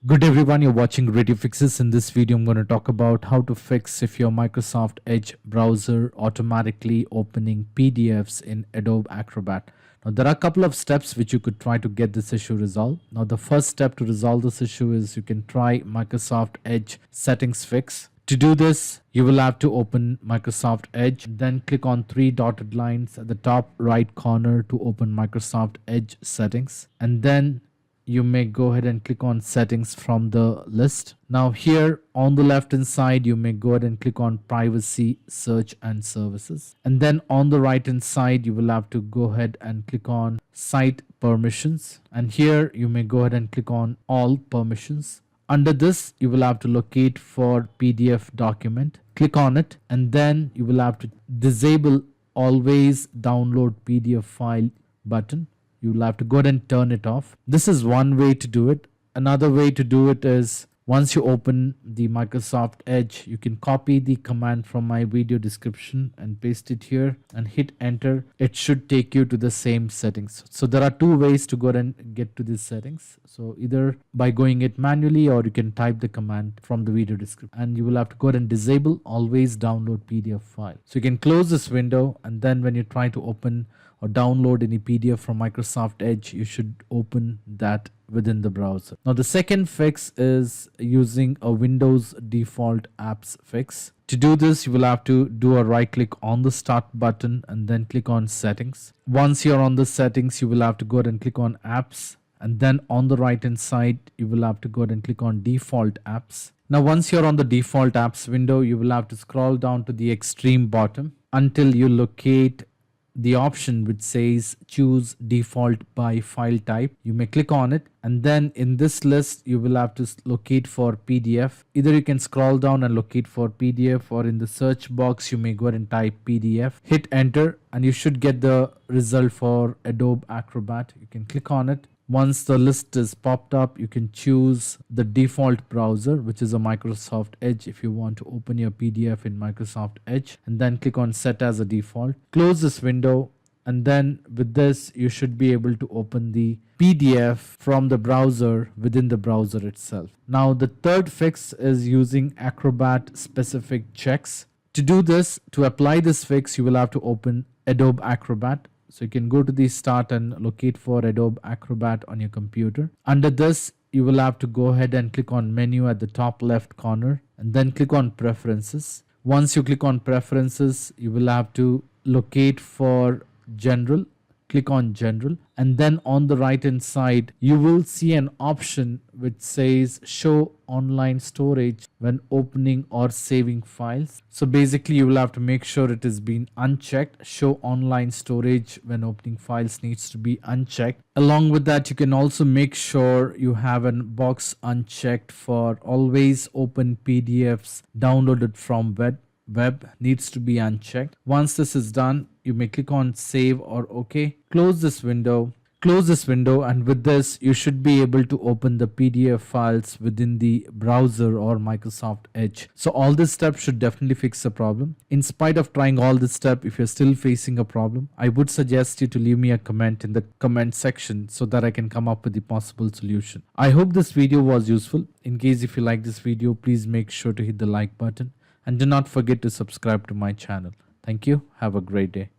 Good everyone, you're watching Radio Fixes. In this video, I'm going to talk about how to fix if your Microsoft Edge browser automatically opening PDFs in Adobe Acrobat. Now, there are a couple of steps which you could try to get this issue resolved. Now, the first step to resolve this issue is you can try Microsoft Edge settings fix. To do this, you will have to open Microsoft Edge, then click on three dotted lines at the top right corner to open Microsoft Edge settings, and then you may go ahead and click on settings from the list. Now here on the left hand side, you may go ahead and click on privacy, search and services. And then on the right hand side, you will have to go ahead and click on site permissions. And here you may go ahead and click on all permissions. Under this, you will have to locate for PDF document. Click on it, and then you will have to disable always download PDF file button. You'll have to go ahead and turn it off. This is one way to do it. Another way to do it is once you open the Microsoft Edge, you can copy the command from my video description and paste it here and hit enter. It should take you to the same settings. So there are two ways to go ahead and get to these settings. So either by going it manually, or you can type the command from the video description, and you will have to go ahead and disable always download PDF file. So you can close this window, and then when you try to open or download any PDF from Microsoft Edge, you should open that within the browser. Now the second fix is using a Windows default apps fix. To do this, you will have to do a right click on the start button and then click on settings. Once you're on the settings, you will have to go ahead and click on apps, and then on the right hand side, you will have to go ahead and click on default apps. Now once you're on the default apps window, you will have to scroll down to the extreme bottom until you locate the option which says choose default by file type. You may click on it, and then in this list you will have to locate for PDF. Either you can scroll down and locate for PDF, or in the search box you may go ahead and type PDF, hit enter, and you should get the result for Adobe Acrobat. You can click on it. Once the list is popped up, you can choose the default browser, which is a Microsoft Edge, if you want to open your PDF in Microsoft Edge, and then click on set as a default. Close this window, and then with this you should be able to open the PDF from the browser within the browser itself. Now the third fix is using Acrobat-Specific Checks. To do this, to apply this fix, you will have to open Adobe Acrobat. So you can go to the start and locate for Adobe Acrobat on your computer. Under this, you will have to go ahead and click on menu at the top left corner, and then click on preferences. Once you click on preferences, you will have to locate for general. Click on general, and then on the right hand side you will see an option which says show online storage when opening or saving files. So basically you will have to make sure it is being unchecked. Show online storage when opening files needs to be unchecked. Along with that, you can also make sure you have a box unchecked for always open PDFs downloaded from web needs to be unchecked. Once this is done, you may click on save or OK. Close this window, and with this you should be able to open the PDF files within the browser or Microsoft Edge. So all this steps should definitely fix the problem. In spite of trying all this step, if you're still facing a problem, I would suggest you to leave me a comment in the comment section so that I can come up with the possible solution. I hope this video was useful. In case if you like this video, please make sure to hit the like button. And do not forget to subscribe to my channel. Thank you. Have a great day.